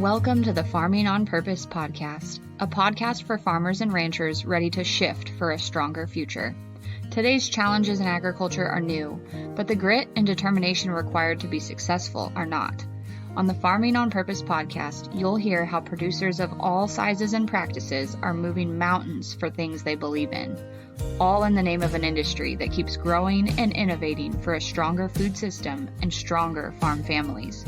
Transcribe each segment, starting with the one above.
Welcome to the Farming on Purpose podcast, a podcast for farmers and ranchers ready to shift for a stronger future. Today's challenges in agriculture are new, but the grit and determination required to be successful are not. On the Farming on Purpose podcast, you'll hear how producers of all sizes and practices are moving mountains for things they believe in, all in the name of an industry that keeps growing and innovating for a stronger food system and stronger farm families.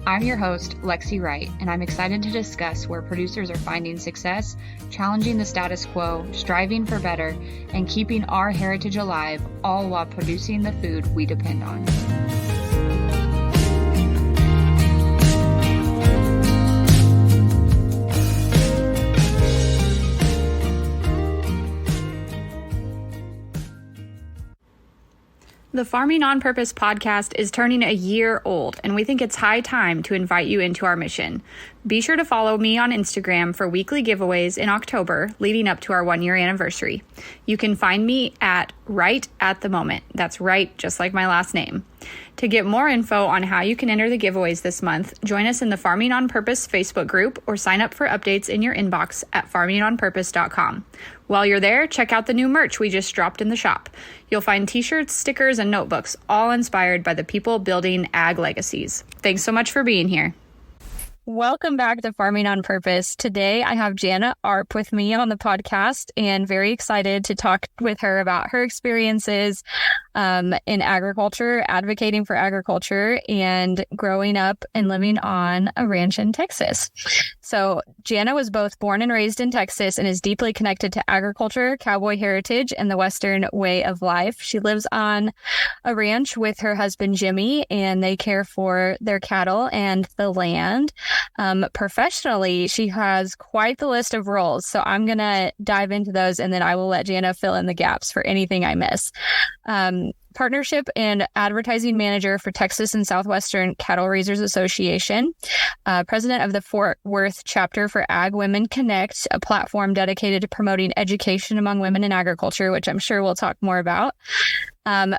I'm your host, Lexi Wright, and I'm excited to discuss where producers are finding success, challenging the status quo, striving for better, and keeping our heritage alive, all while producing the food we depend on. The Farming on Purpose podcast is turning a year old, and we think it's high time to invite you into our mission. Be sure to follow me on Instagram for weekly giveaways in October leading up to our 1-year anniversary. You can find me at Right at the Moment. That's right, just like my last name. To get more info on how you can enter the giveaways this month, join us in the Farming on Purpose Facebook group or sign up for updates in your inbox at farmingonpurpose.com. While you're there, check out the new merch we just dropped in the shop. You'll find t-shirts, stickers, and notebooks, all inspired by the people building ag legacies. Thanks so much for being here. Welcome back to Farming on Purpose. Today, I have Jana Earp with me on the podcast and very excited to talk with her about her experiences in agriculture, advocating for agriculture, and growing up and living on a ranch in Texas. So Jana was both born and raised in Texas and is deeply connected to agriculture, cowboy heritage, and the Western way of life. She lives on a ranch with her husband, Jimmy, and they care for their cattle and the land. Professionally, she has quite the list of roles. So I'm going to dive into those, and then I will let Jana fill in the gaps for anything I miss. Partnership and advertising manager for Texas and Southwestern Cattle Raisers Association, president of the Fort Worth chapter for Ag Women Connect, a platform dedicated to promoting education among women in agriculture, which I'm sure we'll talk more about.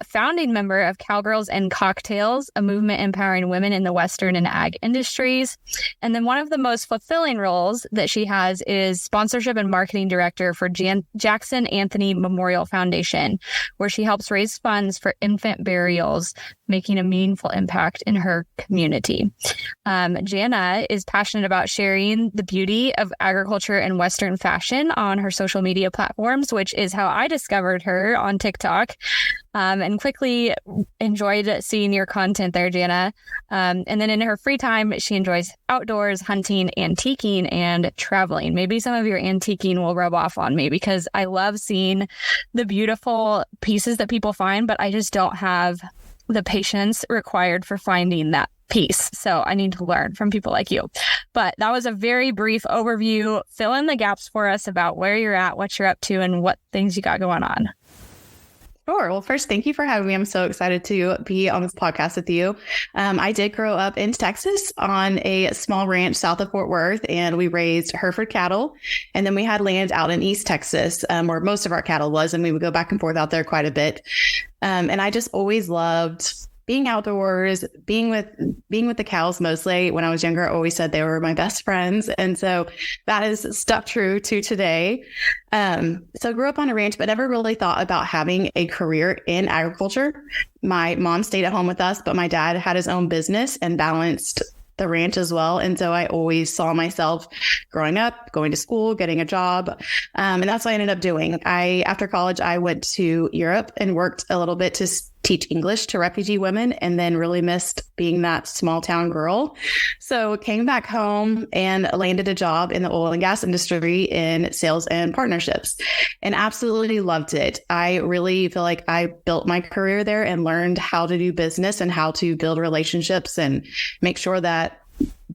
Founding member of Cowgirls and Cocktails, a movement empowering women in the Western and ag industries. And then one of the most fulfilling roles that she has is sponsorship and marketing director for Jackson Anthony Memorial Foundation, where she helps raise funds for infant burials, making a meaningful impact in her community. Jana is passionate about sharing the beauty of agriculture and Western fashion on her social media platforms, which is how I discovered her on TikTok. And quickly enjoyed seeing your content there, Jana. And then in her free time, she enjoys outdoors, hunting, antiquing, and traveling. Maybe some of your antiquing will rub off on me because I love seeing the beautiful pieces that people find, but I just don't have the patience required for finding that piece. So I need to learn from people like you. But that was a very brief overview. Fill in the gaps for us about where you're at, what you're up to, and what things you got going on. Sure. Well, first, thank you for having me. I'm so excited to be on this podcast with you. I did grow up in Texas on a small ranch south of Fort Worth, and we raised Hereford cattle. And then we had land out in East Texas, where most of our cattle was, and we would go back and forth out there quite a bit. And I just always loved being outdoors, being with the cows mostly. When I was younger, I always said they were my best friends. And so that is stuck true to today. So I grew up on a ranch, but never really thought about having a career in agriculture. My mom stayed at home with us, but my dad had his own business and balanced the ranch as well. And so I always saw myself growing up, going to school, getting a job. And that's what I ended up doing. After college, I went to Europe and worked a little bit to teach English to refugee women, and then really missed being that small town girl. So came back home and landed a job in the oil and gas industry in sales and partnerships, and absolutely loved it. I really feel like I built my career there and learned how to do business and how to build relationships and make sure that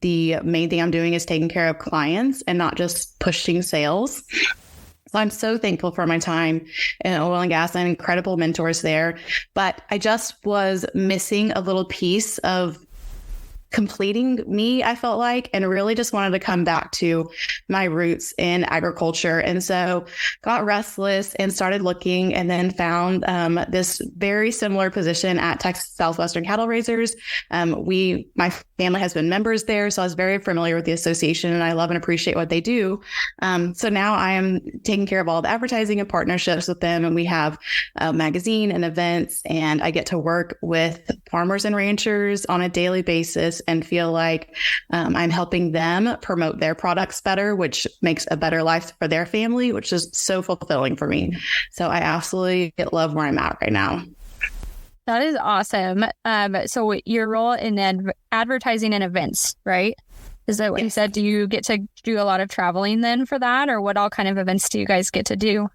the main thing I'm doing is taking care of clients and not just pushing sales. So I'm so thankful for my time in oil and gas and incredible mentors there. But I just was missing a little piece of completing me, I felt like, and really just wanted to come back to my roots in agriculture. And so got restless and started looking, and then found this very similar position at Texas Southwestern Cattle Raisers. My family has been members there, so I was very familiar with the association, and I love and appreciate what they do. So now I am taking care of all the advertising and partnerships with them, and we have a magazine and events, and I get to work with farmers and ranchers on a daily basis and feel like I'm helping them promote their products better, which makes a better life for their family, which is so fulfilling for me. So I absolutely love where I'm at right now. That is awesome. So your role in advertising and events, right? Is that what you said? Do you get to do a lot of traveling then for that? Or what all kind of events do you guys get to do?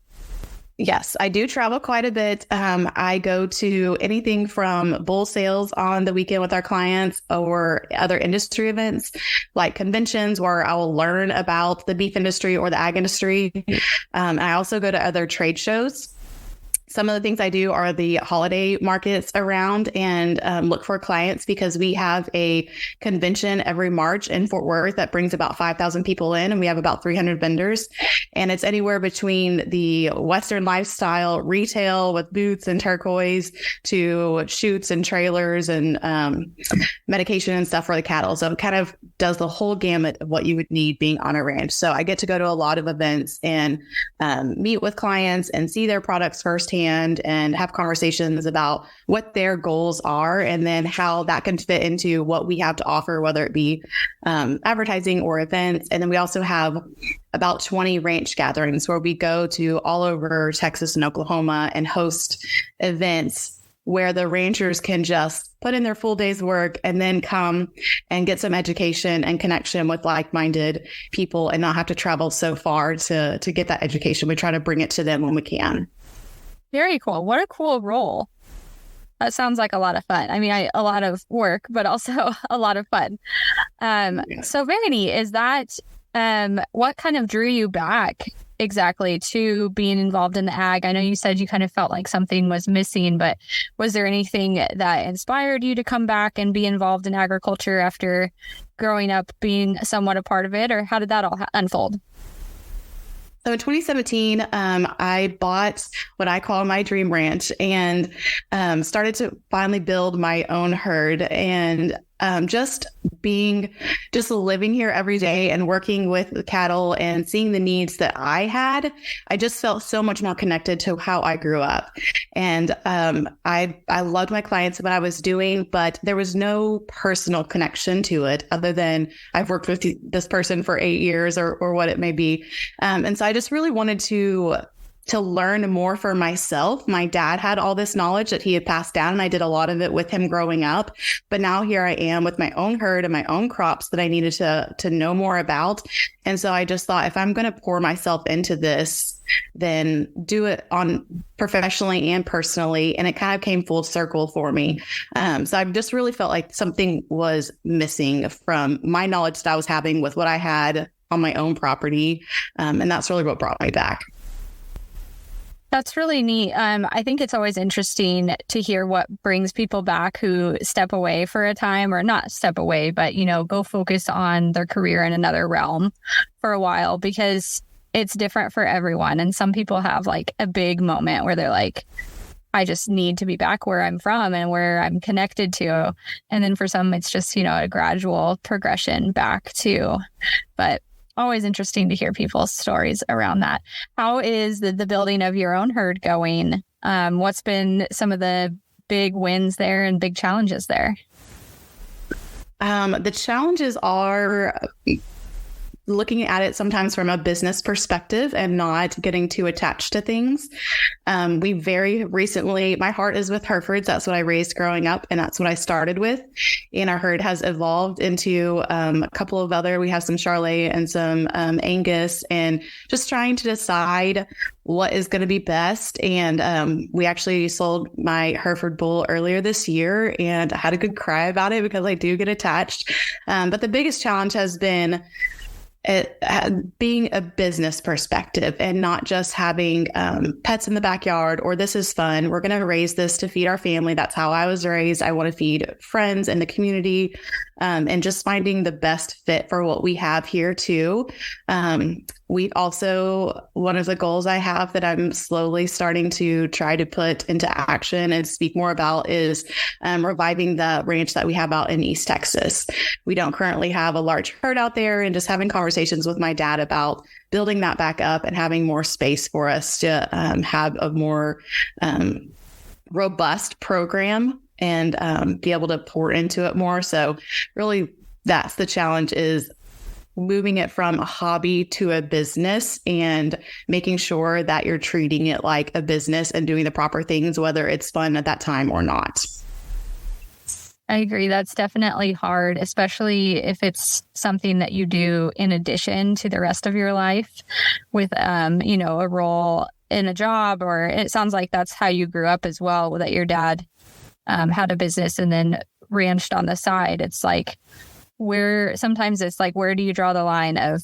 Yes, I do travel quite a bit. I go to anything from bull sales on the weekend with our clients, or other industry events like conventions where I will learn about the beef industry or the ag industry. I also go to other trade shows. Some of the things I do are the holiday markets around, and look for clients, because we have a convention every March in Fort Worth that brings about 5,000 people in, and we have about 300 vendors. And it's anywhere between the Western lifestyle retail with booths and turquoise to chutes and trailers and medication and stuff for the cattle. So it kind of does the whole gamut of what you would need being on a ranch. So I get to go to a lot of events and meet with clients and see their products firsthand, and have conversations about what their goals are, and then how that can fit into what we have to offer, whether it be advertising or events. And then we also have about 20 ranch gatherings where we go to all over Texas and Oklahoma and host events where the ranchers can just put in their full day's work and then come and get some education and connection with like-minded people, and not have to travel so far to get that education. We try to bring it to them when we can. Very cool. What a cool role. That sounds like a lot of fun. I mean, a lot of work, but also a lot of fun. So Vanity, is that, what kind of drew you back exactly to being involved in the ag? I know you said you kind of felt like something was missing, but was there anything that inspired you to come back and be involved in agriculture after growing up being somewhat a part of it, or how did that all unfold? So in 2017, I bought what I call my dream ranch, and started to finally build my own herd. And just living here every day and working with the cattle and seeing the needs that I had, I just felt so much more connected to how I grew up. And I loved my clients and what I was doing, but there was no personal connection to it other than I've worked with this person for 8 years or what it may be. And so I just really wanted to learn more for myself. My dad had all this knowledge that he had passed down, and I did a lot of it with him growing up. But now here I am with my own herd and my own crops that I needed to know more about. And so I just thought, if I'm going to pour myself into this, then do it on professionally and personally. And it kind of came full circle for me. So I just really felt like something was missing from my knowledge that I was having with what I had on my own property. And that's really what brought me back. That's really neat. I think it's always interesting to hear what brings people back who step away for a time, or not step away, but, go focus on their career in another realm for a while, because it's different for everyone. And some people have like a big moment where they're like, I just need to be back where I'm from and where I'm connected to. And then for some, it's just, a gradual progression back too. But always interesting to hear people's stories around that. How is the building of your own herd going? What's been some of the big wins there and big challenges there? The challenges are looking at it sometimes from a business perspective and not getting too attached to things. We very recently, my heart is with Herefords. That's what I raised growing up, and that's what I started with. And our herd has evolved into a couple of other, we have some Charolais and some Angus, and just trying to decide what is going to be best. And we actually sold my Hereford bull earlier this year, and I had a good cry about it because I do get attached. But the biggest challenge has been being a business perspective and not just having pets in the backyard, or this is fun. We're going to raise this to feed our family. That's how I was raised. I want to feed friends and the community, and just finding the best fit for what we have here too. We also, one of the goals I have that I'm slowly starting to try to put into action and speak more about is reviving the ranch that we have out in East Texas. We don't currently have a large herd out there, and just having conversations with my dad about building that back up and having more space for us to have a more robust program and be able to pour into it more. So really, that's the challenge, is moving it from a hobby to a business and making sure that you're treating it like a business and doing the proper things, whether it's fun at that time or not. I agree. That's definitely hard, especially if it's something that you do in addition to the rest of your life with, a role in a job, or it sounds like that's how you grew up as well, that your dad had a business and then ranched on the side. It's like, where do you draw the line of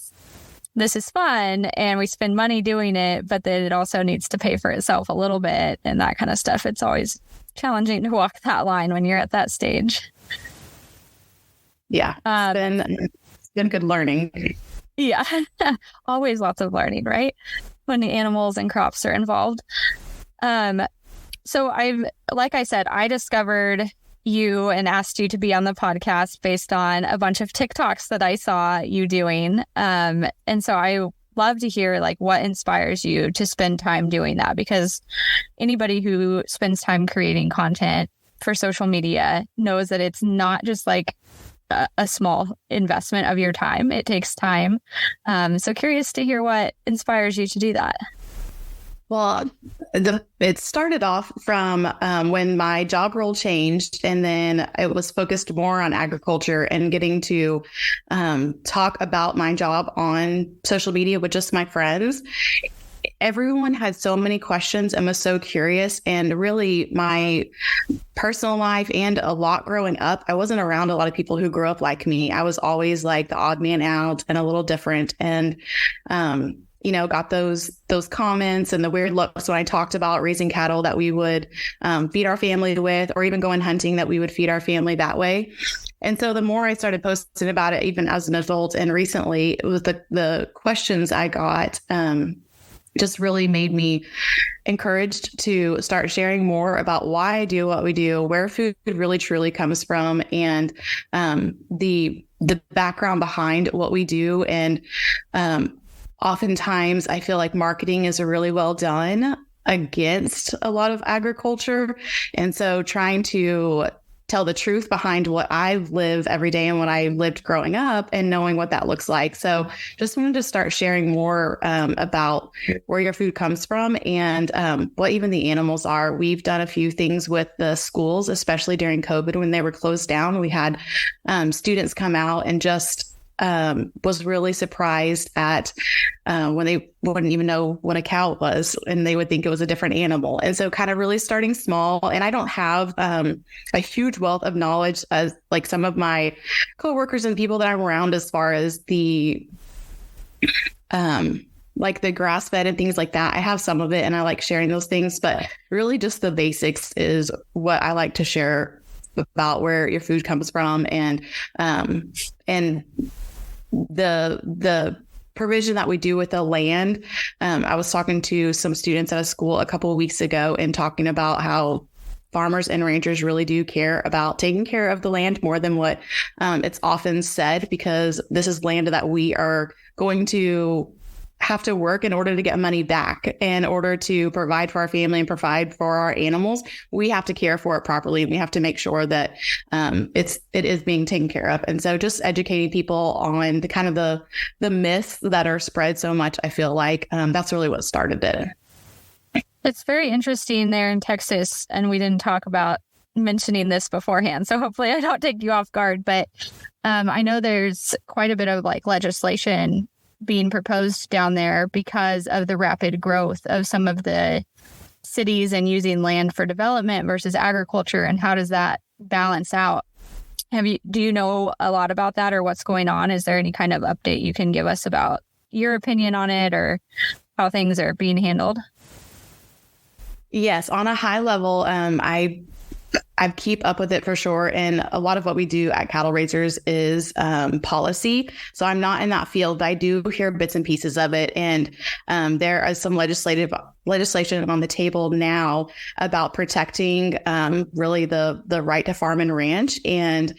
this is fun and we spend money doing it, but then it also needs to pay for itself a little bit and that kind of stuff. It's always challenging to walk that line when you're at that stage. Yeah. It's been good learning. Yeah. Always lots of learning, right? When the animals and crops are involved. So like I said, I discovered you and asked you to be on the podcast based on a bunch of TikToks that I saw you doing. And so I love to hear what inspires you to spend time doing that, because anybody who spends time creating content for social media knows that it's not just a small investment of your time. It takes time. So curious to hear what inspires you to do that. Well, it started off from when my job role changed, and then it was focused more on agriculture and getting to talk about my job on social media with just my friends. Everyone had so many questions and was so curious. And really, my personal life and a lot growing up, I wasn't around a lot of people who grew up like me. I was always like the odd man out and a little different. And got those comments and the weird looks when I talked about raising cattle that we would feed our family with, or even going hunting that we would feed our family that way. And so the more I started posting about it, even as an adult, and recently, it was the questions I got just really made me encouraged to start sharing more about why I do what we do, where food really truly comes from, and the background behind what we do. And oftentimes I feel like marketing is really well done against a lot of agriculture. And so trying to tell the truth behind what I live every day and what I lived growing up and knowing what that looks like. So just wanted to start sharing more about where your food comes from and what even the animals are. We've done a few things with the schools, especially during COVID when they were closed down. We had students come out and just was really surprised at when they wouldn't even know what a cow was, and they would think it was a different animal. And so kind of really starting small. And I don't have a huge wealth of knowledge as like some of my coworkers and people that I'm around as far as the the grass fed and things like that. I have some of it and I like sharing those things, but really just the basics is what I like to share about where your food comes from and the provision that we do with the land. I was talking to some students at a school a couple of weeks ago and talking about how farmers and ranchers really do care about taking care of the land more than what it's often said, because this is land that we are going to have to work in order to get money back, in order to provide for our family and provide for our animals. We have to care for it properly, and we have to make sure that it is being taken care of. And so just educating people on the kind of the myths that are spread so much, I feel like that's really what started it. It's very interesting there in Texas, and we didn't talk about mentioning this beforehand, so hopefully I don't take you off guard, but I know there's quite a bit of legislation being proposed down there because of the rapid growth of some of the cities and using land for development versus agriculture, and how does that balance out? Do you know a lot about that or what's going on? Is there any kind of update you can give us about your opinion on it or how things are being handled? Yes, on a high level, I keep up with it for sure. And a lot of what we do at Cattle Raisers is policy. So I'm not in that field, but I do hear bits and pieces of it. And there is some legislation on the table now about protecting really the right to farm and ranch, and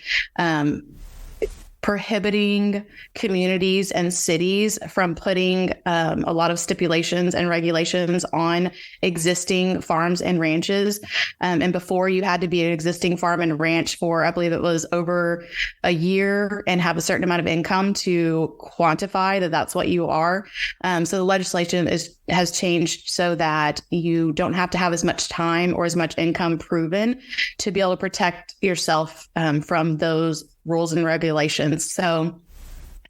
prohibiting communities and cities from putting a lot of stipulations and regulations on existing farms and ranches. And before, you had to be an existing farm and ranch for, I believe it was over a year, and have a certain amount of income to quantify that that's what you are. So the legislation has changed so that you don't have to have as much time or as much income proven to be able to protect yourself from those rules and regulations. So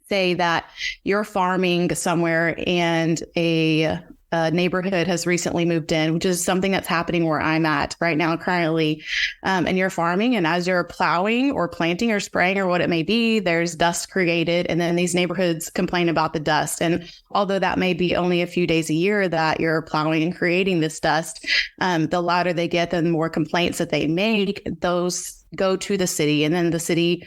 say that you're farming somewhere and a neighborhood has recently moved in, which is something that's happening where I'm at right now currently. And you're farming, and as you're plowing or planting or spraying or what it may be, there's dust created. And then these neighborhoods complain about the dust. And although that may be only a few days a year that you're plowing and creating this dust, the louder they get, the more complaints that they make, those go to the city. And then the city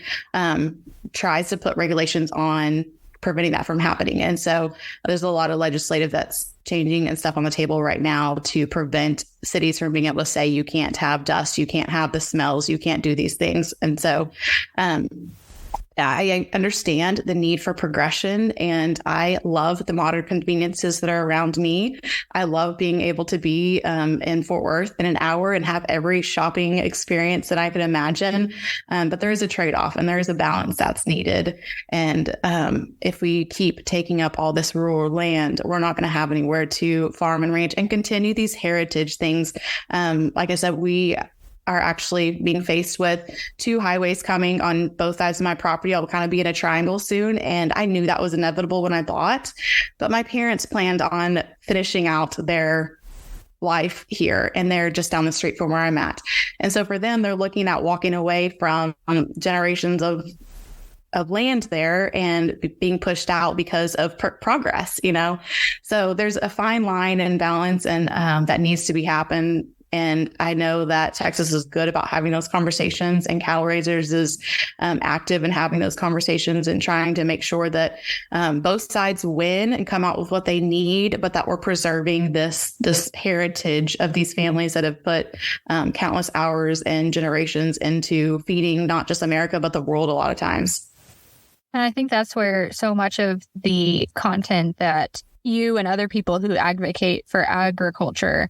tries to put regulations on preventing that from happening. And so there's a lot of legislative that's changing and stuff on the table right now to prevent cities from being able to say, you can't have dust, you can't have the smells, you can't do these things. And so I understand the need for progression, and I love the modern conveniences that are around me. I love being able to be in Fort Worth in an hour and have every shopping experience that I could imagine. But there is a trade-off, and there is a balance that's needed. And if we keep taking up all this rural land, we're not going to have anywhere to farm and ranch and continue these heritage things. Like I said, we are actually being faced with 2 highways coming on both sides of my property. I'll kind of be in a triangle soon. And I knew that was inevitable when I bought, but my parents planned on finishing out their life here, and they're just down the street from where I'm at. And so for them, they're looking at walking away from generations of land there and being pushed out because of progress, So there's a fine line and balance, and that needs to be happened. And I know that Texas is good about having those conversations, and Cattle Raisers is active in having those conversations and trying to make sure that both sides win and come out with what they need, but that we're preserving this heritage of these families that have put countless hours and generations into feeding not just America, but the world a lot of times. And I think that's where so much of the content that you and other people who advocate for agriculture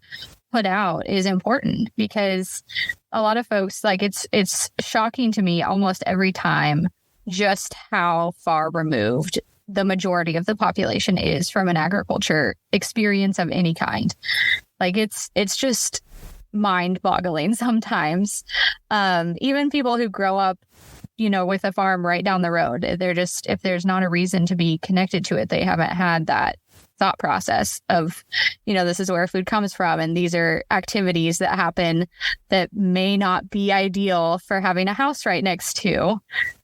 put out is important, because a lot of folks, like, it's shocking to me almost every time just how far removed the majority of the population is from an agriculture experience of any kind. Like, it's just mind-boggling sometimes. Even people who grow up, with a farm right down the road, they're just, if there's not a reason to be connected to it, they haven't had that thought process of, this is where food comes from, and these are activities that happen that may not be ideal for having a house right next to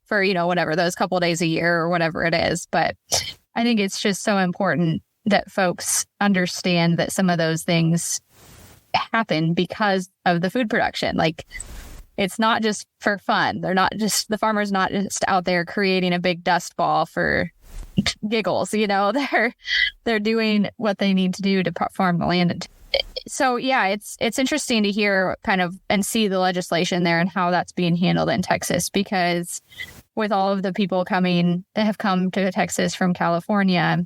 for, whatever, those couple of days a year or whatever it is. But I think it's just so important that folks understand that some of those things happen because of the food production. Like, it's not just for fun. The farmer's not just out there creating a big dust ball for giggles, they're doing what they need to do to farm the land. So yeah, it's interesting to hear kind of and see the legislation there and how that's being handled in Texas, because with all of the people that have come to Texas from California,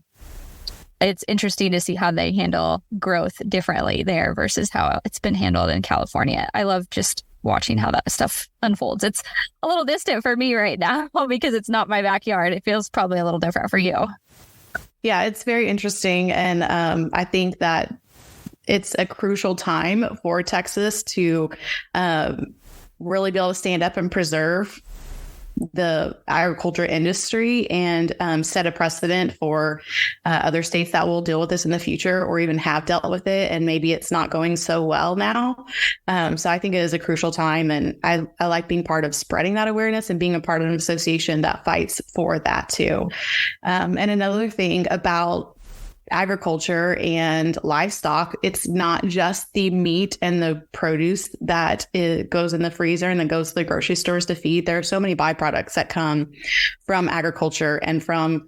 it's interesting to see how they handle growth differently there versus how it's been handled in California. I love just watching how that stuff unfolds. It's a little distant for me right now because it's not my backyard. It feels probably a little different for you. Yeah, it's very interesting. And I think that it's a crucial time for Texas to really be able to stand up and preserve the agriculture industry and set a precedent for other states that will deal with this in the future or even have dealt with it. And maybe it's not going so well now. So I think it is a crucial time. And I like being part of spreading that awareness and being a part of an association that fights for that too. And another thing about agriculture and livestock, it's not just the meat and the produce that goes in the freezer and then goes to the grocery stores to feed. There are so many byproducts that come from agriculture and from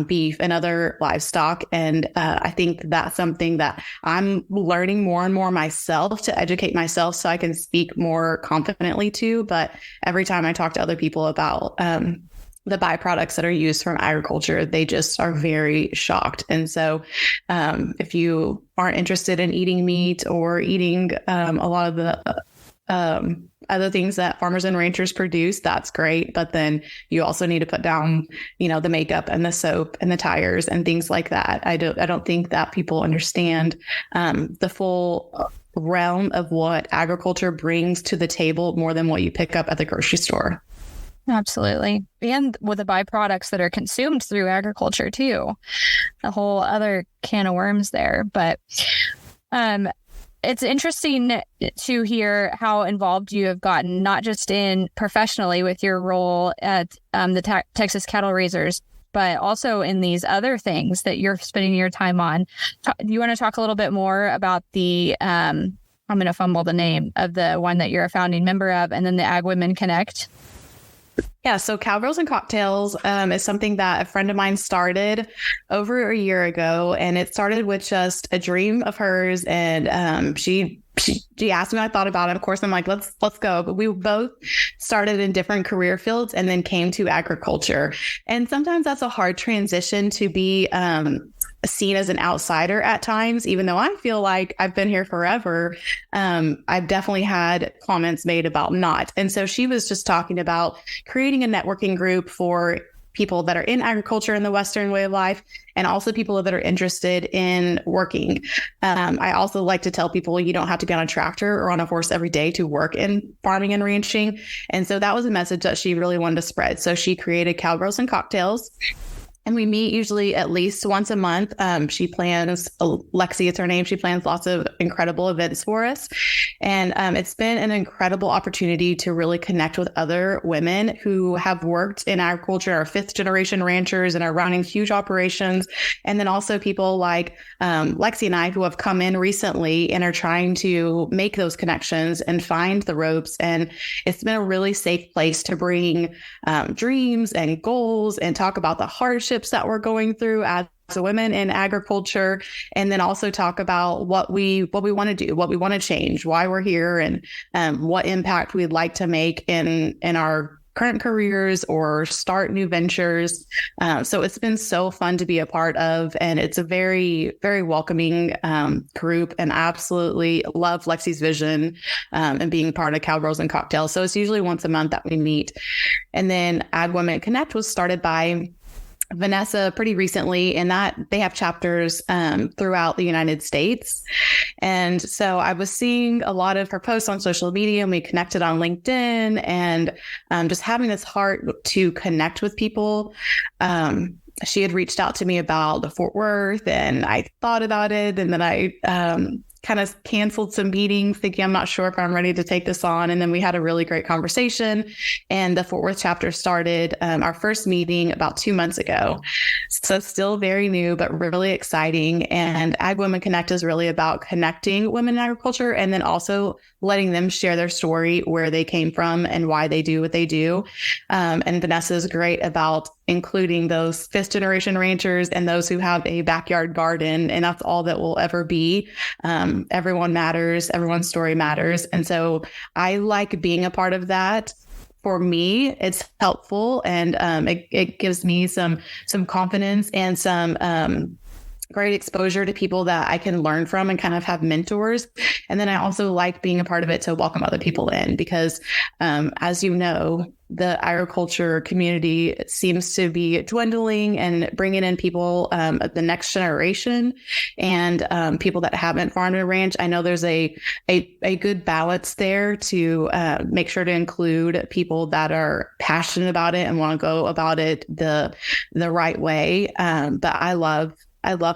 beef and other livestock. And I think that's something that I'm learning more and more myself to educate myself so I can speak more confidently to. But every time I talk to other people about the byproducts that are used from agriculture, they just are very shocked. And so if you aren't interested in eating meat or eating a lot of the other things that farmers and ranchers produce, that's great. But then you also need to put down, the makeup and the soap and the tires and things like that. I don't think that people understand the full realm of what agriculture brings to the table more than what you pick up at the grocery store. Absolutely. And with the byproducts that are consumed through agriculture too, a whole other can of worms there. But it's interesting to hear how involved you have gotten, not just in professionally with your role at the Texas Cattle Raisers, but also in these other things that you're spending your time on. Do you want to talk a little bit more about the, I'm going to fumble the name of the one that you're a founding member of, and then the Ag Women Connect? Yeah, so Cowgirls and Cocktails is something that a friend of mine started over a year ago, and it started with just a dream of hers. And she asked me what I thought about it. Of course, I'm like, let's go. But we both started in different career fields and then came to agriculture. And sometimes that's a hard transition to be seen as an outsider at times, even though I feel like I've been here forever. I've definitely had comments made about not. And so she was just talking about creating a networking group for people that are in agriculture in the Western way of life, and also people that are interested in working. I also like to tell people you don't have to be on a tractor or on a horse every day to work in farming and ranching. And so that was a message that she really wanted to spread. So she created Cowgirls and Cocktails. And we meet usually at least once a month. She plans, Lexi is her name. She plans lots of incredible events for us. And it's been an incredible opportunity to really connect with other women who have worked in agriculture, are fifth generation ranchers and are running huge operations. And then also people like Lexi and I who have come in recently and are trying to make those connections and find the ropes. And it's been a really safe place to bring dreams and goals and talk about the hardships that we're going through as women in agriculture, and then also talk about what we want to do, what we want to change, why we're here, and what impact we'd like to make in our current careers or start new ventures. So it's been so fun to be a part of, and it's a very, very welcoming group, and I absolutely love Lexi's vision and being part of Cowgirls and Cocktails. So it's usually once a month that we meet. And then Ag Women Connect was started by Vanessa pretty recently, and that they have chapters throughout the United States. And so I was seeing a lot of her posts on social media, and we connected on LinkedIn, and just having this heart to connect with people. She had reached out to me about the Fort Worth, and I thought about it, and then I kind of canceled some meetings thinking I'm not sure if I'm ready to take this on. And then we had a really great conversation, and the Fort Worth chapter started our first meeting about 2 months ago. So still very new, but really exciting. And Ag Women Connect is really about connecting women in agriculture, and then also letting them share their story, where they came from and why they do what they do. And Vanessa is great about including those fifth generation ranchers and those who have a backyard garden. And that's all that will ever be. Everyone matters. Everyone's story matters. And so I like being a part of that. For me, it's helpful, and it gives me some confidence and some great exposure to people that I can learn from and kind of have mentors. And then I also like being a part of it to welcome other people in because, as you know, the agriculture community seems to be dwindling and bringing in people of the next generation and people that haven't farmed a ranch. I know there's a good balance there to make sure to include people that are passionate about it and want to go about it the right way. But I love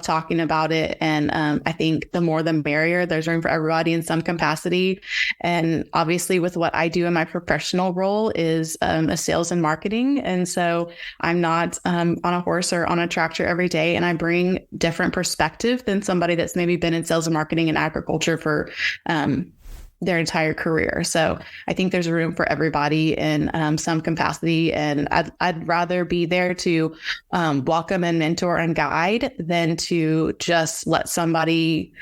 talking about it. And I think the more the merrier. There's room for everybody in some capacity. And obviously with what I do in my professional role is a sales and marketing. And so I'm not on a horse or on a tractor every day. And I bring different perspective than somebody that's maybe been in sales and marketing and agriculture for their entire career. So I think there's room for everybody in some capacity. And I'd rather be there to welcome and mentor and guide than to just let somebody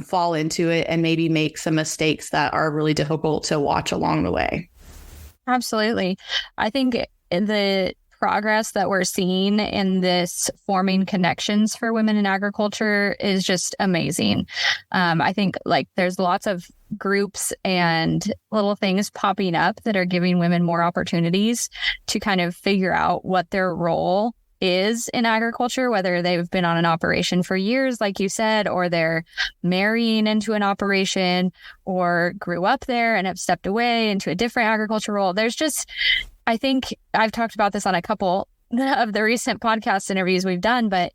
fall into it and maybe make some mistakes that are really difficult to watch along the way. Absolutely. I think the progress that we're seeing in this forming connections for women in agriculture is just amazing. I think there's lots of groups and little things popping up that are giving women more opportunities to kind of figure out what their role is in agriculture, whether they've been on an operation for years, like you said, or they're marrying into an operation or grew up there and have stepped away into a different agriculture role. I think I've talked about this on a couple of the recent podcast interviews we've done, but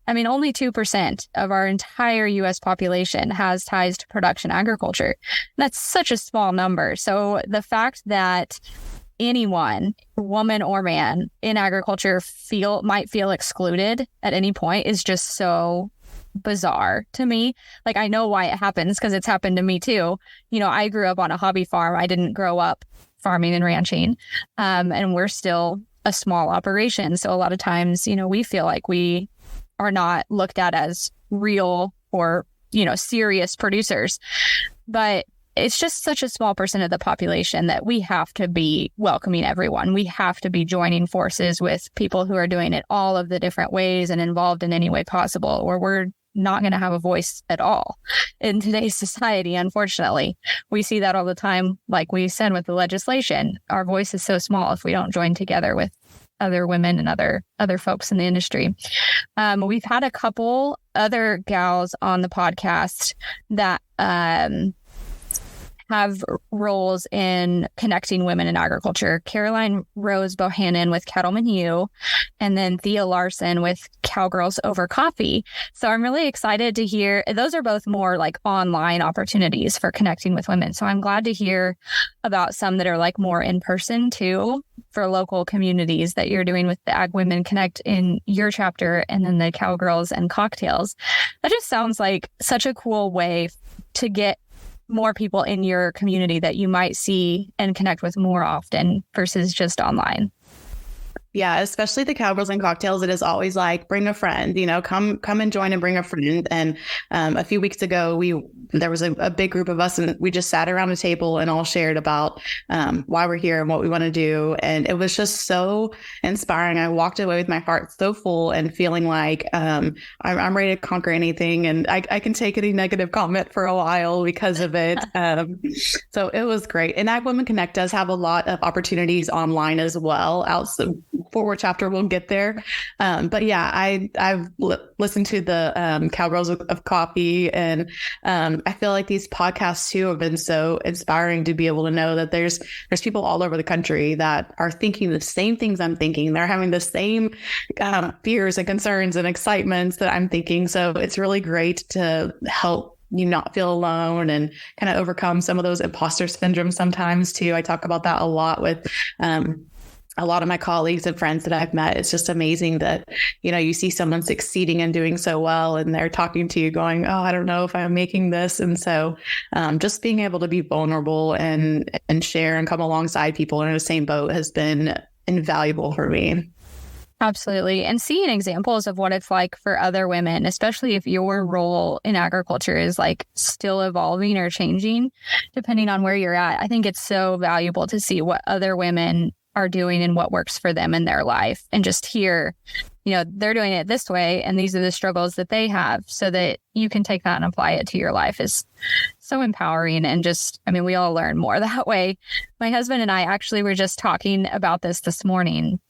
I mean, only 2% of our entire U.S. population has ties to production agriculture. That's such a small number. So the fact that anyone, woman or man, in agriculture might feel excluded at any point is just so bizarre to me. I know why it happens because it's happened to me too. I grew up on a hobby farm. I didn't grow up farming and ranching. And we're still a small operation. So a lot of times, we feel like we are not looked at as real or, serious producers. But it's just such a small percent of the population that we have to be welcoming everyone. We have to be joining forces with people who are doing it all of the different ways and involved in any way possible, or we're not going to have a voice at all in today's society. Unfortunately, we see that all the time. Like we said with the legislation, our voice is so small if we don't join together with other women and other folks in the industry. We've had a couple other gals on the podcast that have roles in connecting women in agriculture. Caroline Rose Bohannon with Cattleman U, and then Thea Larson with Cowgirls Over Coffee. So I'm really excited to hear, those are both more like online opportunities for connecting with women. So I'm glad to hear about some that are like more in person too, for local communities that you're doing with the Ag Women Connect in your chapter, and then the Cowgirls and Cocktails. That just sounds like such a cool way to get more people in your community that you might see and connect with more often versus just online. Yeah, especially the Cowgirls and Cocktails. It is always like, bring a friend, come and join and bring a friend. And a few weeks ago, there was a big group of us, and we just sat around a table and all shared about why we're here and what we want to do. And it was just so inspiring. I walked away with my heart so full and feeling like I'm ready to conquer anything, and I can take any negative comment for a while because of it. So it was great. And Ag Women Connect does have a lot of opportunities online as well. Forward chapter, we'll get there. But yeah, I've listened to the Cowgirls of Coffee, and I feel like these podcasts too have been so inspiring to be able to know that there's people all over the country that are thinking the same things I'm thinking. They're having the same fears and concerns and excitements that I'm thinking. So it's really great to help you not feel alone and kind of overcome some of those imposter syndromes sometimes too. I talk about that a lot with a lot of my colleagues and friends that I've met. It's just amazing that, you see someone succeeding and doing so well, and they're talking to you going, oh, I don't know if I'm making this. And so just being able to be vulnerable and share and come alongside people in the same boat has been invaluable for me. Absolutely. And seeing examples of what it's like for other women, especially if your role in agriculture is like still evolving or changing, depending on where you're at. I think it's so valuable to see what other women are doing and what works for them in their life, and just hear they're doing it this way, and these are the struggles that they have, so that you can take that and apply it to your life is so empowering. And just, we all learn more that way. My husband and I actually were just talking about this morning,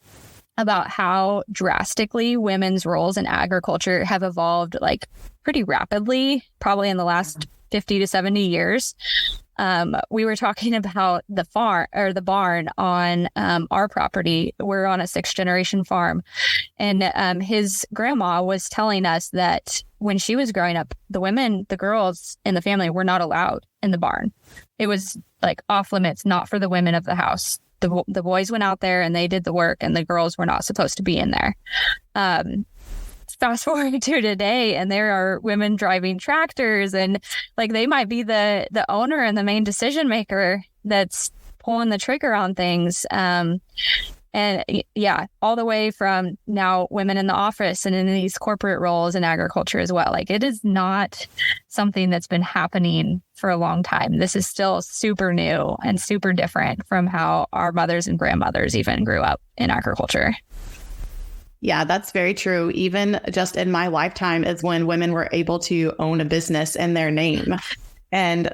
about how drastically women's roles in agriculture have evolved like pretty rapidly, probably in the last 50 to 70 years. We were talking about the barn on our property. We're on a 6th generation farm. And his grandma was telling us that when she was growing up, the girls in the family were not allowed in the barn. It was like off limits, not for the women of the house. The boys went out there and they did the work, and the girls were not supposed to be in there. Fast forward to today, and there are women driving tractors, and like they might be the owner and the main decision maker that's pulling the trigger on things. And yeah, all the way from now women in the office and in these corporate roles in agriculture as well. Like, it is not something that's been happening for a long time. This is still super new and super different from how our mothers and grandmothers even grew up in agriculture. Yeah, that's very true. Even just in my lifetime is when women were able to own a business in their name. And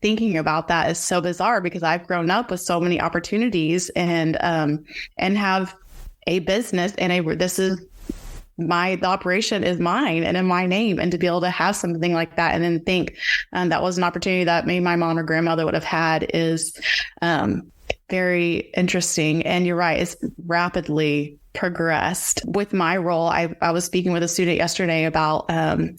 thinking about that is so bizarre, because I've grown up with so many opportunities and have a business, and the operation is mine and in my name, and to be able to have something like that and then think that was an opportunity that maybe my mom or grandmother would have had is very interesting. And you're right, it's rapidly progressed. With my role, I was speaking with a student yesterday about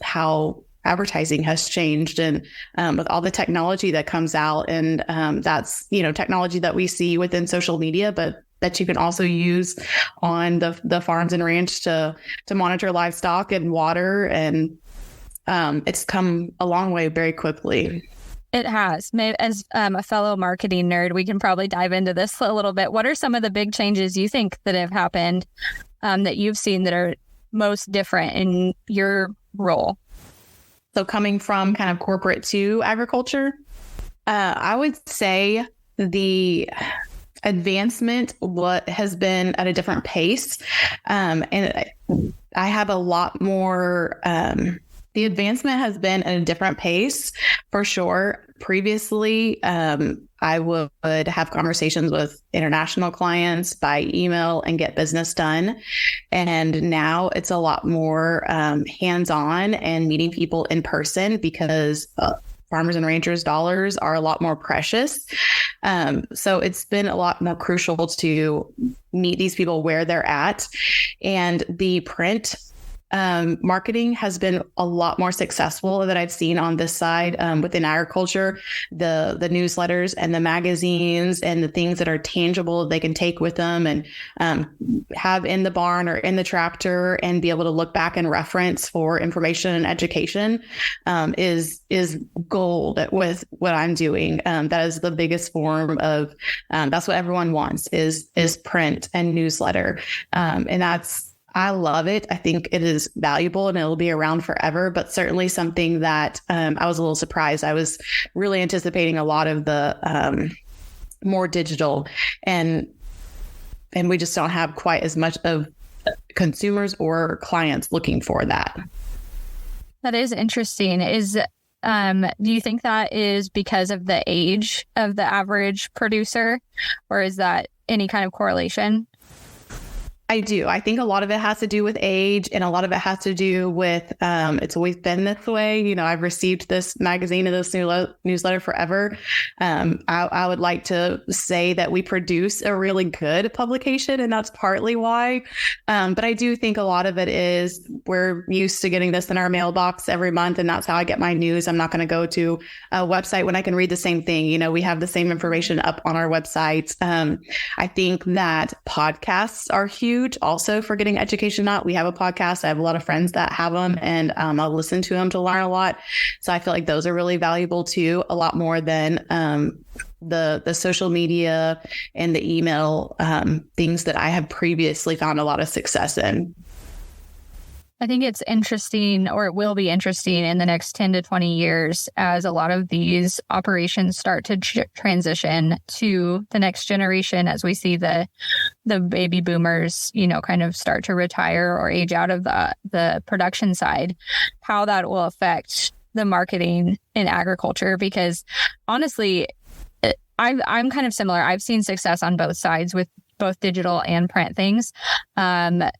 how advertising has changed, and with all the technology that comes out, and that's technology that we see within social media, but that you can also use on the farms and ranch to monitor livestock and water, and it's come a long way very quickly. It has. Maybe as a fellow marketing nerd, we can probably dive into this a little bit. What are some of the big changes you think that have happened that you've seen that are most different in your role? So coming from kind of corporate to agriculture, I would say the advancement has been at a different pace. And I have a lot more, the advancement has been at a different pace for sure. Previously, I would have conversations with international clients by email and get business done. And now it's a lot more hands-on and meeting people in person, because farmers and ranchers' dollars are a lot more precious. So it's been a lot more crucial to meet these people where they're at. And the print marketing has been a lot more successful that I've seen on this side within agriculture. The newsletters and the magazines and the things that are tangible they can take with them and have in the barn or in the tractor and be able to look back and reference for information and education is gold with what I'm doing. That is the biggest form of that's what everyone wants is print and newsletter, and I love it. I think it is valuable and it'll be around forever, but certainly something that I was a little surprised. I was really anticipating a lot of the more digital, and we just don't have quite as much of consumers or clients looking for that. That is interesting. Do you think that is because of the age of the average producer, or is that any kind of correlation? I do. I think a lot of it has to do with age, and a lot of it has to do with it's always been this way. I've received this magazine and this newsletter forever. I would like to say that we produce a really good publication, and that's partly why. But I do think a lot of it is we're used to getting this in our mailbox every month, and that's how I get my news. I'm not going to go to a website when I can read the same thing. We have the same information up on our websites. I think that podcasts are huge also for getting education out. We have a podcast. I have a lot of friends that have them, and I'll listen to them to learn a lot. So I feel like those are really valuable too, a lot more than the social media and the email things that I have previously found a lot of success in. I think it's interesting, or it will be interesting in the next 10 to 20 years as a lot of these operations start to transition to the next generation, as we see the the baby boomers, kind of start to retire or age out of the production side, how that will affect the marketing in agriculture. Because honestly, I'm kind of similar. I've seen success on both sides with both digital and print things. But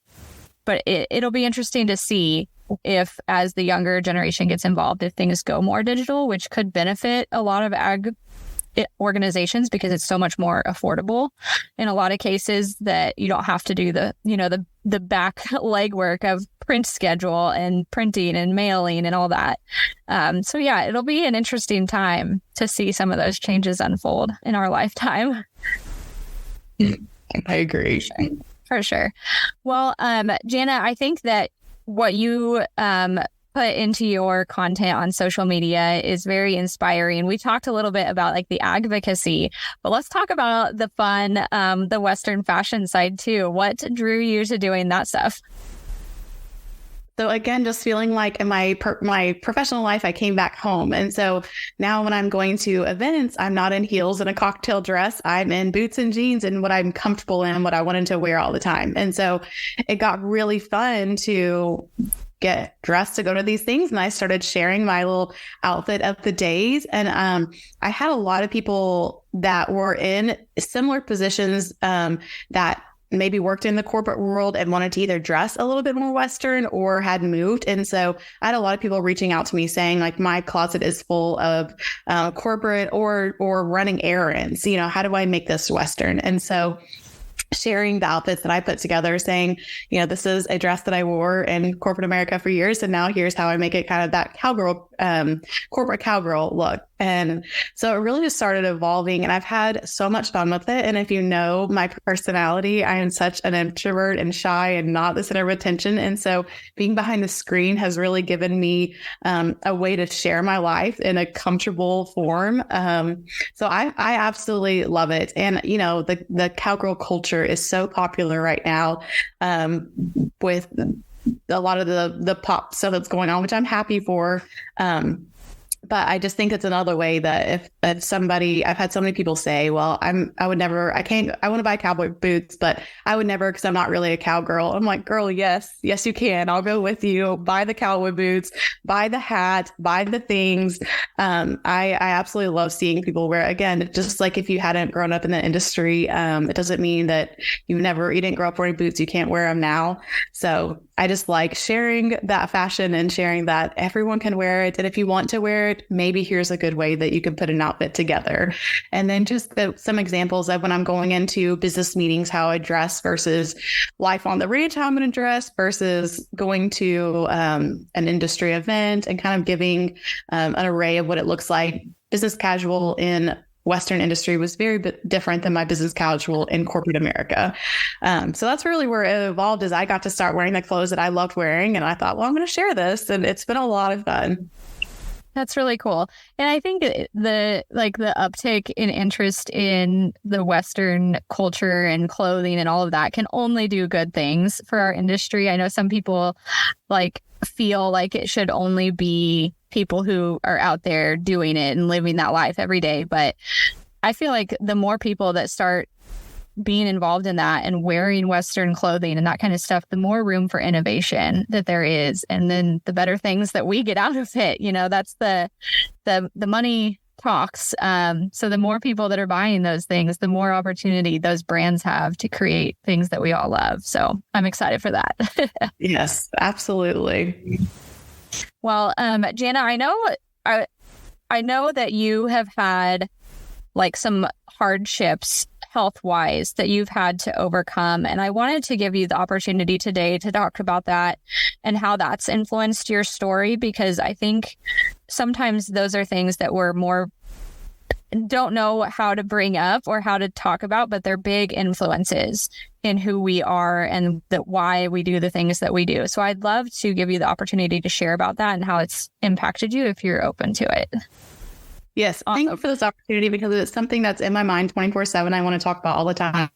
it'll be interesting to see if, as the younger generation gets involved, if things go more digital, which could benefit a lot of ag organizations because it's so much more affordable in a lot of cases, that you don't have to do the back legwork of print schedule and printing and mailing and all that. So yeah, it'll be an interesting time to see some of those changes unfold in our lifetime. I agree. For sure. Well, Jana, I think that what you put into your content on social media is very inspiring. We talked a little bit about like the advocacy, but let's talk about the fun, the Western fashion side too. What drew you to doing that stuff? So again, just feeling like in my professional life, I came back home. And so now when I'm going to events, I'm not in heels and a cocktail dress. I'm in boots and jeans and what I'm comfortable in, what I wanted to wear all the time. And so it got really fun to get dressed to go to these things. And I started sharing my little outfit of the days. And I had a lot of people that were in similar positions that maybe worked in the corporate world and wanted to either dress a little bit more Western or had moved. And so I had a lot of people reaching out to me saying like, my closet is full of corporate or running errands. How do I make this Western? And so sharing the outfits that I put together, saying, this is a dress that I wore in corporate America for years. And now here's how I make it kind of that cowgirl, corporate cowgirl look. And so it really just started evolving, and I've had so much fun with it. And if you know my personality, I am such an introvert and shy and not the center of attention. And so being behind the screen has really given me a way to share my life in a comfortable form. So I absolutely love it. And, the cowgirl culture is so popular right now with a lot of the pop stuff that's going on, which I'm happy for. But I just think it's another way that if somebody, I've had so many people say, well, I want to buy cowboy boots, but I would never, because I'm not really a cowgirl. I'm like, girl, yes, you can. I'll go with you. Buy the cowboy boots, buy the hat, buy the things. I absolutely love seeing people wear, again, just like if you hadn't grown up in the industry, it doesn't mean that you didn't grow up wearing boots. You can't wear them now. So I just like sharing that fashion and sharing that everyone can wear it. And if you want to wear it, maybe here's a good way that you can put an outfit together. And then just some examples of when I'm going into business meetings, how I dress versus life on the ranch, how I'm going to dress versus going to an industry event, and kind of giving an array of what it looks like. Business casual in Western industry was very different than my business casual in corporate America. So that's really where it evolved, as I got to start wearing the clothes that I loved wearing. And I thought, well, I'm going to share this. And it's been a lot of fun. That's really cool. And I think the uptick in interest in the Western culture and clothing and all of that can only do good things for our industry. I know some people feel like it should only be people who are out there doing it and living that life every day. But I feel like the more people that start being involved in that and wearing Western clothing and that kind of stuff, the more room for innovation that there is. And then the better things that we get out of it, that's the money talks. So the more people that are buying those things, the more opportunity those brands have to create things that we all love. So I'm excited for that. Yes, absolutely. Well, Jana, I know that you have had some hardships health-wise that you've had to overcome. And I wanted to give you the opportunity today to talk about that and how that's influenced your story, because I think sometimes those are things that we're more don't know how to bring up or how to talk about, but they're big influences in who we are and why we do the things that we do. So I'd love to give you the opportunity to share about that and how it's impacted you, if you're open to it. Yes. Awesome. Thank you for this opportunity, because it's something that's in my mind 24/7. I want to talk about all the time,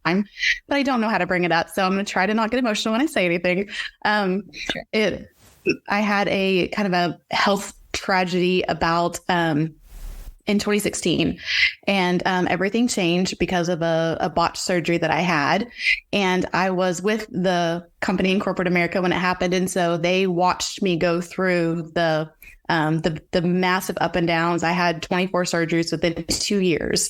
but I don't know how to bring it up. So I'm going to try to not get emotional when I say anything. Sure. I had a kind of a health tragedy about in 2016, and everything changed because of a botched surgery that I had. And I was with the company in corporate America when it happened, and so they watched me go through the massive up and downs. I had 24 surgeries within 2 years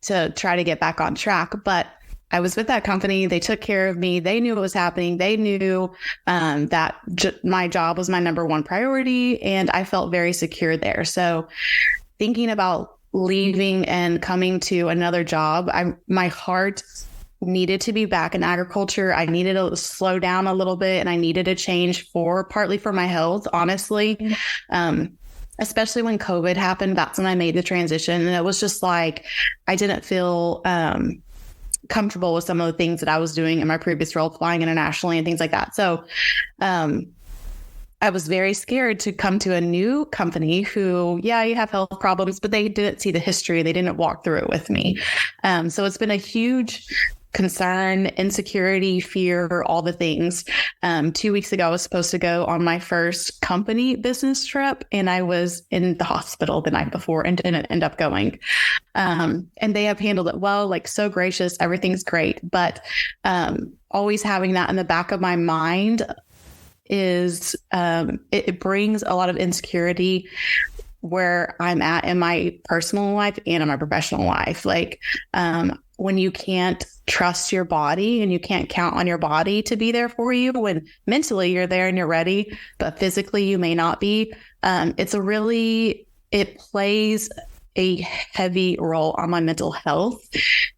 to try to get back on track, but I was with that company. They took care of me. They knew what was happening. They knew that my job was my number one priority, and I felt very secure there. So thinking about leaving and coming to another job, my heart needed to be back in agriculture. I needed to slow down a little bit, and I needed a change partly for my health, honestly. Especially when COVID happened, that's when I made the transition. And it was just like, I didn't feel comfortable with some of the things that I was doing in my previous role, flying internationally and things like that. So I was very scared to come to a new company who, yeah, you have health problems, but they didn't see the history. They didn't walk through it with me. So it's been a huge concern, insecurity, fear, all the things. 2 weeks ago, I was supposed to go on my first company business trip, and I was in the hospital the night before and didn't end up going. And they have handled it well, like so gracious, everything's great. But always having that in the back of my mind is it brings a lot of insecurity where I'm at in my personal life and in my professional life. Like when you can't trust your body and you can't count on your body to be there for you, when mentally you're there and you're ready, but physically you may not be. It plays a heavy role on my mental health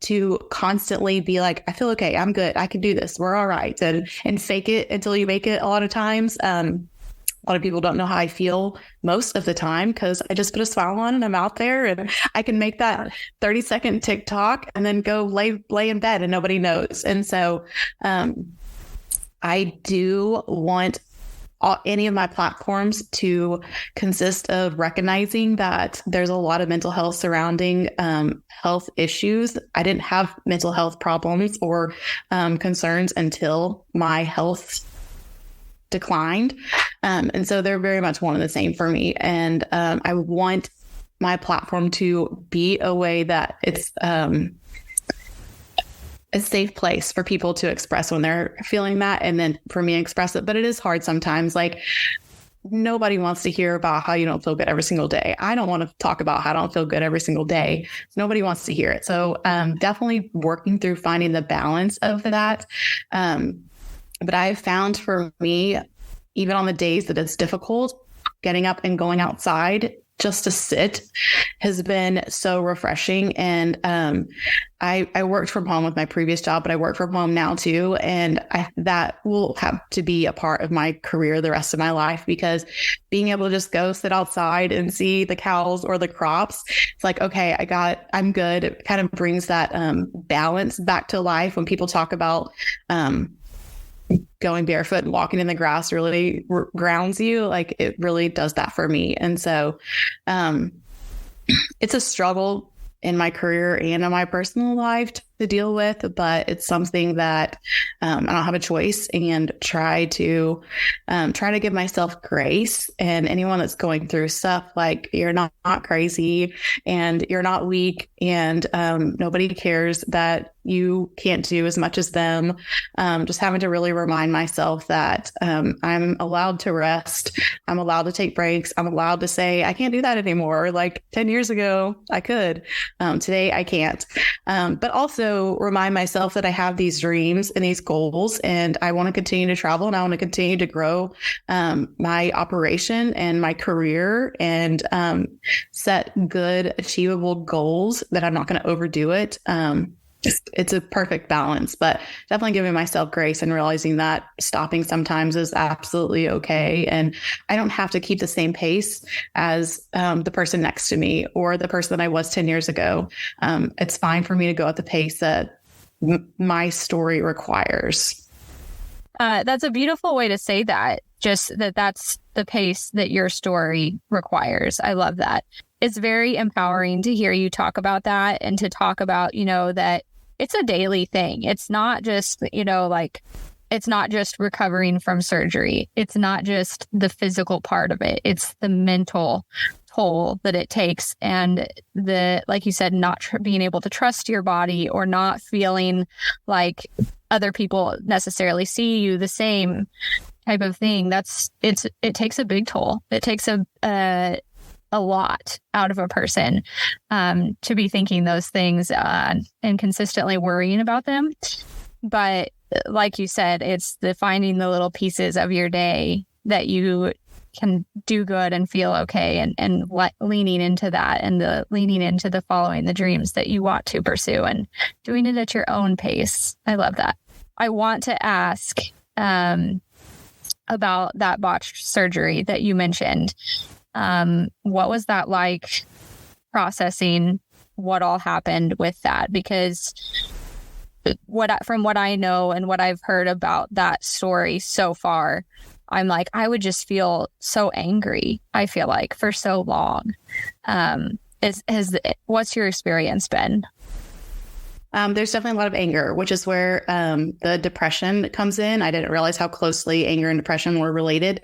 to constantly be like, I feel okay, I'm good, I can do this, we're all right, and fake it until you make it a lot of times. A lot of people don't know how I feel most of the time because I just put a smile on and I'm out there and I can make that 30-second TikTok and then go lay in bed and nobody knows. And so I do want any of my platforms to consist of recognizing that there's a lot of mental health surrounding health issues. I didn't have mental health problems or concerns until my health declined. And so they're very much one and the same for me. And I want my platform to be a way that it's a safe place for people to express when they're feeling that, and then for me to express it. But it is hard sometimes. Like, nobody wants to hear about how you don't feel good every single day. I don't want to talk about how I don't feel good every single day. Nobody wants to hear it. So definitely working through finding the balance of that. But I've found for me, even on the days that it's difficult, getting up and going outside just to sit has been so refreshing. And I worked from home with my previous job, but I work from home now too. And that will have to be a part of my career the rest of my life, because being able to just go sit outside and see the cows or the crops, it's like, okay, I'm good. It kind of brings that balance back to life. When people talk about going barefoot and walking in the grass really grounds you, like it really does that for me. And so it's a struggle in my career and in my personal life to deal with, but it's something that I don't have a choice, and try to give myself grace. And anyone that's going through stuff, like, you're not crazy and you're not weak, and nobody cares that you can't do as much as them. Just having to really remind myself that I'm allowed to rest. I'm allowed to take breaks. I'm allowed to say, I can't do that anymore. Like 10 years ago, I could. Today, I can't. But also remind myself that I have these dreams and these goals, and I want to continue to travel, and I want to continue to grow my operation and my career, and set good, achievable goals that I'm not going to overdo it. It's a perfect balance, but definitely giving myself grace and realizing that stopping sometimes is absolutely okay. And I don't have to keep the same pace as the person next to me or the person that I was 10 years ago. It's fine for me to go at the pace that my story requires. That's a beautiful way to say that. Just that's the pace that your story requires. I love that. It's very empowering to hear you talk about that, and to talk about, that it's a daily thing. It's not just, it's not just recovering from surgery. It's not just the physical part of it. It's the mental toll that it takes, and like you said, not being able to trust your body, or not feeling like other people necessarily see you the same type of thing. It takes a big toll. It takes a lot out of a person to be thinking those things and consistently worrying about them. But like you said, it's finding the little pieces of your day that you can do good and feel okay, and leaning into that, and leaning into the following the dreams that you want to pursue, and doing it at your own pace. I love that. I want to ask about that botched surgery that you mentioned. What was that like, processing what all happened with that? Because from what I know and what I've heard about that story so far, I'm like, I would just feel so angry, I feel like, for so long. What's your experience been? There's definitely a lot of anger, which is where the depression comes in. I didn't realize how closely anger and depression were related.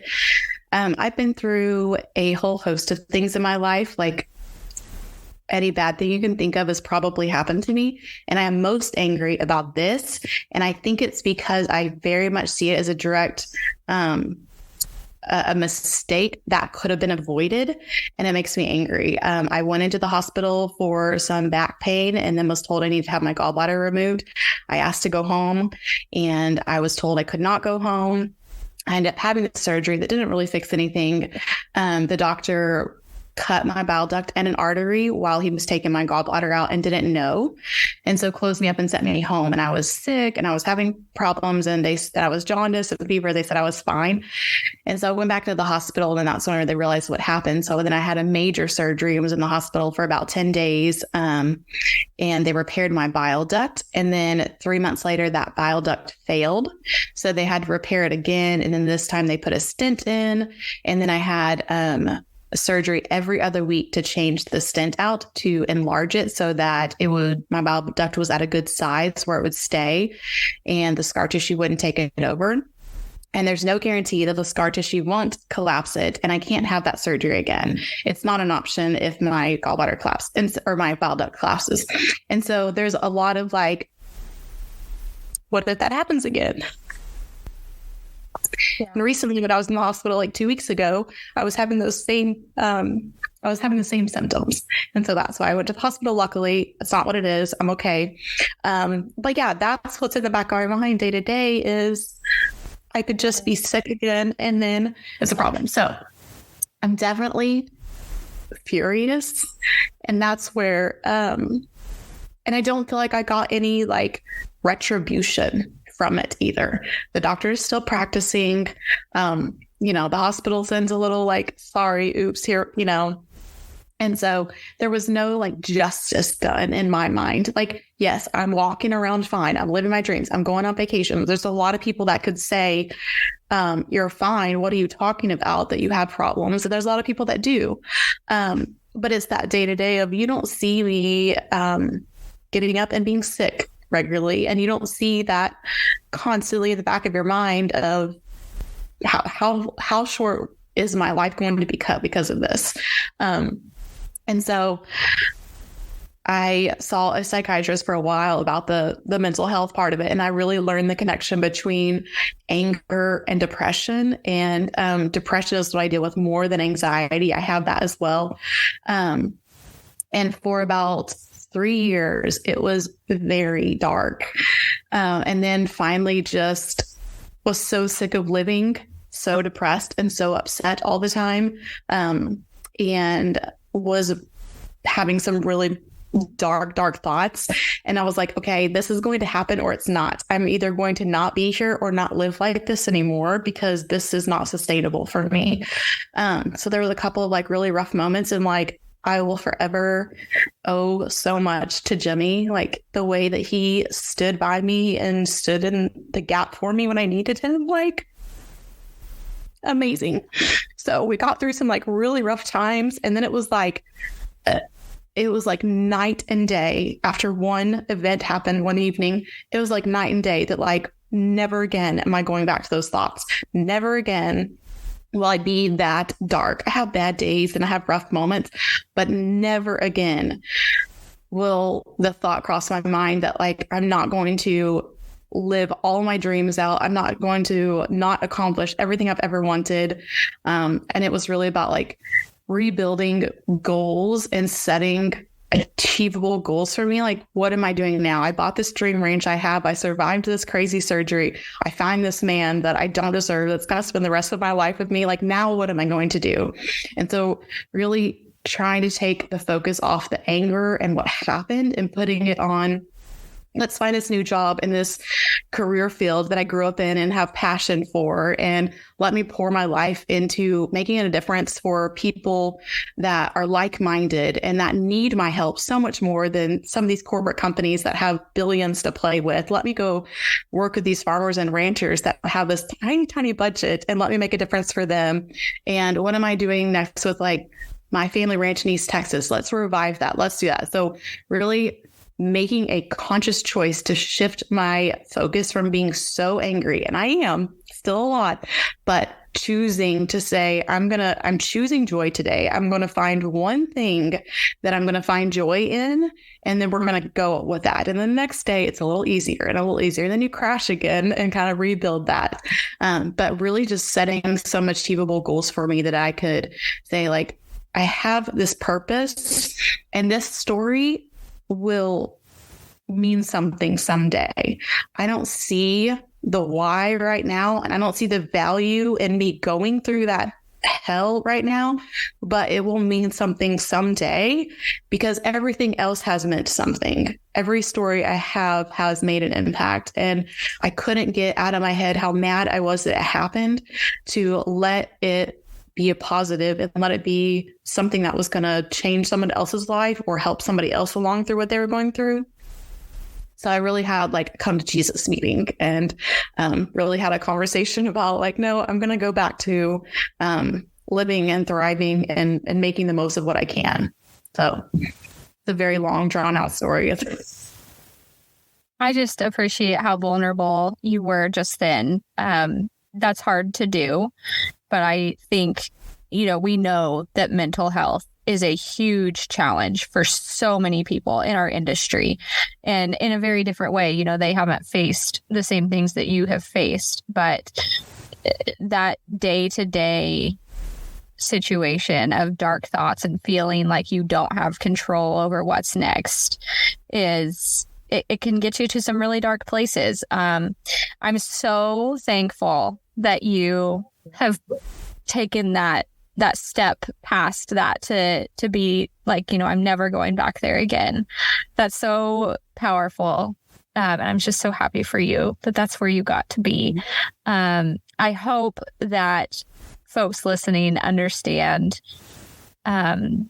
I've been through a whole host of things in my life. Like, any bad thing you can think of has probably happened to me. And I am most angry about this. And I think it's because I very much see it as a direct, a mistake that could have been avoided. And it makes me angry. I went into the hospital for some back pain and then was told I need to have my gallbladder removed. I asked to go home and I was told I could not go home. I ended up having the surgery that didn't really fix anything. The doctor cut my bile duct and an artery while he was taking my gallbladder out and didn't know. And so closed me up and sent me home. And I was sick and I was having problems, and they said I was jaundice and fever. They said I was fine. And so I went back to the hospital, and that's when they realized what happened. So then I had a major surgery and was in the hospital for about 10 days. And they repaired my bile duct. And then 3 months later, that bile duct failed. So they had to repair it again. And then this time they put a stent in. And then I had, surgery every other week to change the stent out to enlarge it so that my bile duct was at a good size where it would stay and the scar tissue wouldn't take it over. And there's no guarantee that the scar tissue won't collapse it. And I can't have that surgery again. It's not an option if my gallbladder collapses or my bile duct collapses. And so there's a lot of like, what if that happens again? Yeah. And recently, when I was in the hospital like 2 weeks ago, I was having the same symptoms. And so that's why I went to the hospital. Luckily, it's not what it is. I'm okay. But yeah, that's what's in the back of my mind day to day is I could just be sick again. And then it's a problem. So I'm definitely furious. And that's where, and I don't feel like I got any like retribution from it either. The doctor is still practicing. The hospital sends a little like, sorry, oops, here, And so there was no like justice done in my mind. Like, yes, I'm walking around fine. I'm living my dreams. I'm going on vacation. There's a lot of people that could say, you're fine. What are you talking about? That you have problems. And there's a lot of people that do. But it's that day to day of, you don't see me getting up and being sick regularly. And you don't see that constantly in the back of your mind of how short is my life going to be cut because of this? And so I saw a psychiatrist for a while about the mental health part of it. And I really learned the connection between anger and depression. And depression is what I deal with more than anxiety. I have that as well. And for about 3 years, it was very dark. And then finally just was so sick of living, so depressed and so upset all the time. And was having some really dark thoughts. And I was like, okay, this is going to happen or it's not. I'm either going to not be here or not live like this anymore because this is not sustainable for me. So there was a couple of like really rough moments, and like, I will forever owe so much to Jimmy, like the way that he stood by me and stood in the gap for me when I needed him, like amazing. So we got through some like really rough times. And then it was like night and day after one event happened one evening. It was like night and day that like, never again am I going back to those thoughts. Never again will I be that dark. I have bad days and I have rough moments, but never again will the thought cross my mind that like I'm not going to live all my dreams out. I'm not going to not accomplish everything I've ever wanted. And it was really about like rebuilding goals and setting achievable goals for me. Like, what am I doing now? I bought this dream ranch I have. I survived this crazy surgery. I find this man that I don't deserve that's going to spend the rest of my life with me. Like, now what am I going to do? And so really trying to take the focus off the anger and what happened and putting it on, let's find this new job in this career field that I grew up in and have passion for, and let me pour my life into making a difference for people that are like-minded and that need my help so much more than some of these corporate companies that have billions to play with. Let me go work with these farmers and ranchers that have this tiny, tiny budget and let me make a difference for them. And what am I doing next with like my family ranch in East Texas? Let's revive that. Let's do that. So really making a conscious choice to shift my focus from being so angry, and I am still a lot, but choosing to say, I'm choosing joy today. I'm going to find one thing that I'm going to find joy in, and then we're going to go with that. And the next day it's a little easier and a little easier. And then you crash again and kind of rebuild that. But really just setting some achievable goals for me that I could say, like, I have this purpose and this story will mean something someday. I don't see the why right now, and I don't see the value in me going through that hell right now, but it will mean something someday because everything else has meant something. Every story I have has made an impact, and I couldn't get out of my head how mad I was that it happened, to let it be a positive and let it be something that was going to change someone else's life or help somebody else along through what they were going through. So I really had like a come to Jesus meeting and really had a conversation about like, no, I'm going to go back to living and thriving and making the most of what I can. So it's a very long, drawn out story. I just appreciate how vulnerable you were just then. That's hard to do. But I think, we know that mental health is a huge challenge for so many people in our industry, and in a very different way. They haven't faced the same things that you have faced, but that day-to-day situation of dark thoughts and feeling like you don't have control over what's next it can get you to some really dark places. I'm so thankful that you have taken that step past that to be like, I'm never going back there again. That's so powerful. And I'm just so happy for you that that's where you got to be. I hope that folks listening understand and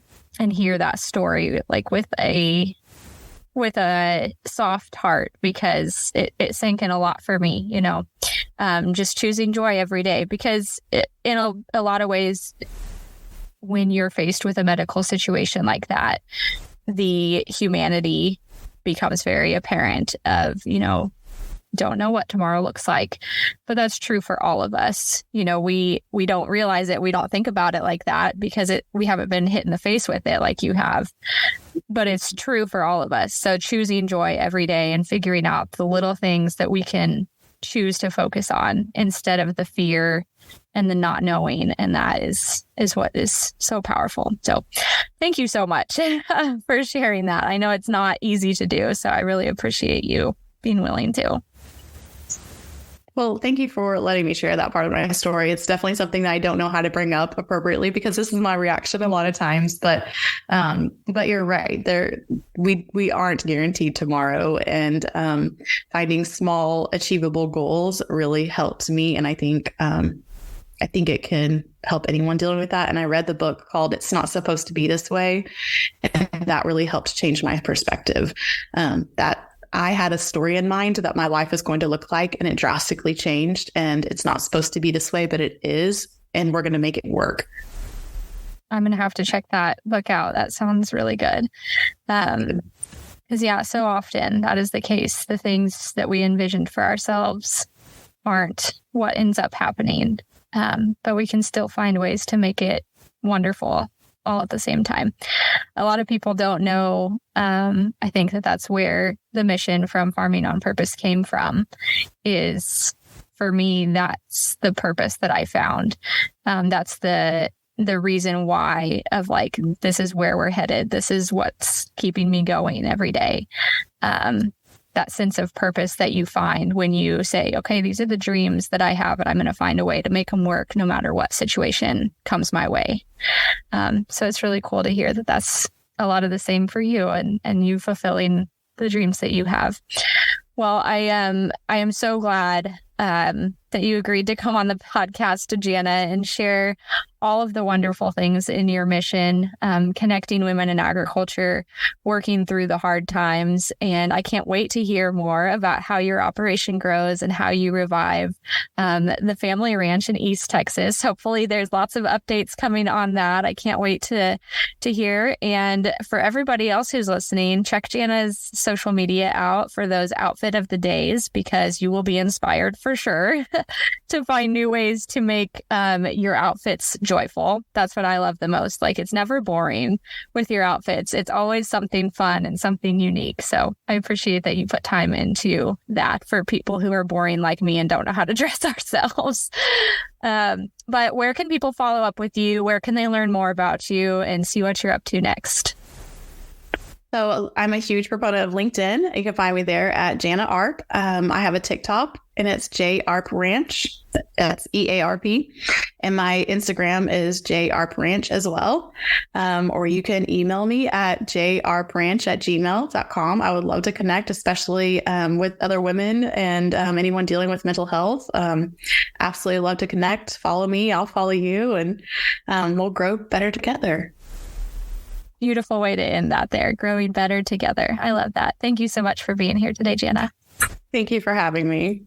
hear that story like with a soft heart, because it sank in a lot for me, just choosing joy every day, because in a lot of ways, when you're faced with a medical situation like that, the humanity becomes very apparent of, don't know what tomorrow looks like. But that's true for all of us. We don't realize it. We don't think about it like that because we haven't been hit in the face with it like you have. But it's true for all of us. So choosing joy every day and figuring out the little things that we can choose to focus on instead of the fear and the not knowing. And that is what is so powerful. So thank you so much for sharing that. I know it's not easy to do, so I really appreciate you being willing to. Well, thank you for letting me share that part of my story. It's definitely something that I don't know how to bring up appropriately because this is my reaction a lot of times. But you're right. We aren't guaranteed tomorrow, and finding small, achievable goals really helps me. And I think it can help anyone dealing with that. And I read the book called "It's Not Supposed to Be This Way," and that really helped change my perspective. That I had a story in mind that my life is going to look like, and it drastically changed, and it's not supposed to be this way, but it is, and we're going to make it work. I'm going to have to check that book out. That sounds really good. Because so often that is the case. The things that we envisioned for ourselves aren't what ends up happening. but we can still find ways to make it wonderful all at the same time. A lot of people don't know. I think that's where the mission from Farming on Purpose came from. Is for me, that's the purpose that I found. That's the reason why of like, this is where we're headed. This is what's keeping me going every day. That sense of purpose that you find when you say, okay, these are the dreams that I have, and I'm going to find a way to make them work no matter what situation comes my way. So it's really cool to hear that that's a lot of the same for you, and you fulfilling the dreams that you have. Well, I am so glad that you agreed to come on the podcast, Jana, and share all of the wonderful things in your mission, connecting women in agriculture, working through the hard times. And I can't wait to hear more about how your operation grows and how you revive the family ranch in East Texas. Hopefully there's lots of updates coming on that. I can't wait to hear. And for everybody else who's listening, check Jana's social media out for those outfit of the days, because you will be inspired for sure to find new ways to make your outfits joyful. That's what I love the most. Like, it's never boring with your outfits. It's always something fun and something unique. So I appreciate that you put time into that for people who are boring like me and don't know how to dress ourselves. But where can people follow up with you? Where can they learn more about you and see what you're up to next? So I'm a huge proponent of LinkedIn. You can find me there at Jana Earp. I have a TikTok, and it's J Arp Ranch. That's EARP. And my Instagram is J Arp Ranch as well. Or you can email me at jarpranch@gmail.com. I would love to connect, especially with other women and anyone dealing with mental health. Absolutely love to connect. Follow me. I'll follow you, and we'll grow better together. Beautiful way to end that there. Growing better together. I love that. Thank you so much for being here today, Jana. Thank you for having me.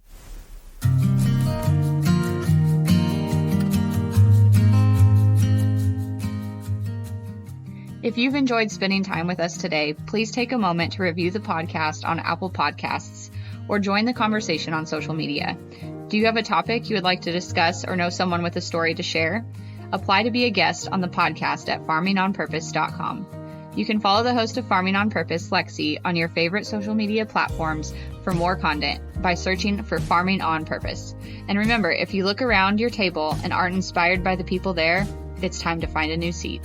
If you've enjoyed spending time with us today, please take a moment to review the podcast on Apple Podcasts or join the conversation on social media. Do you have a topic you would like to discuss or know someone with a story to share? Apply to be a guest on the podcast at farmingonpurpose.com. You can follow the host of Farming on Purpose, Lexi, on your favorite social media platforms for more content by searching for Farming on Purpose. And remember, if you look around your table and aren't inspired by the people there, it's time to find a new seat.